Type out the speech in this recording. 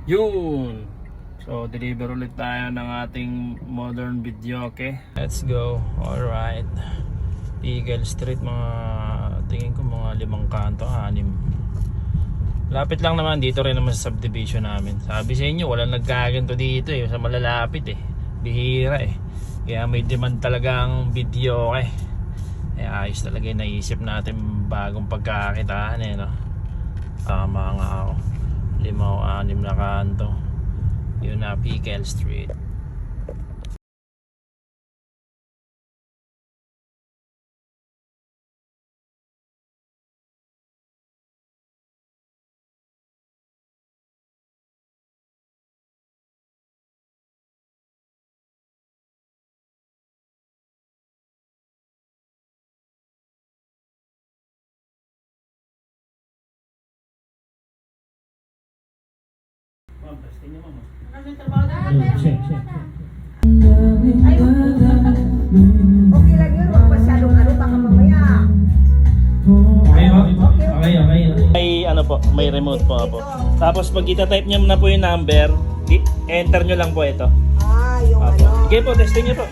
Yun. So deliver ulit tayo ng ating modern video, okay? Let's go. Alright. Eagle Street, mga tingin ko mga 5 kanto, 6. Lapit lang naman, dito rin naman sa subdivision namin. Sabi sa inyo, walang nagkaganto dito sa malalapit bihira Kaya may demand talagang video, okay? Ayos talaga yung naisip natin bagong pagkakitaan no? Tama nga ako, 5 o 6 na kanto. Yun na, Eagle Street. Testing niyo mama. Okay lang yun, wag masyadong baka mamaya. Okay. May ano po, may remote po. Tapos pag ita-type niyo na po yung number, enter niyo lang po ito. Yung ano. Sige po, testing niyo po.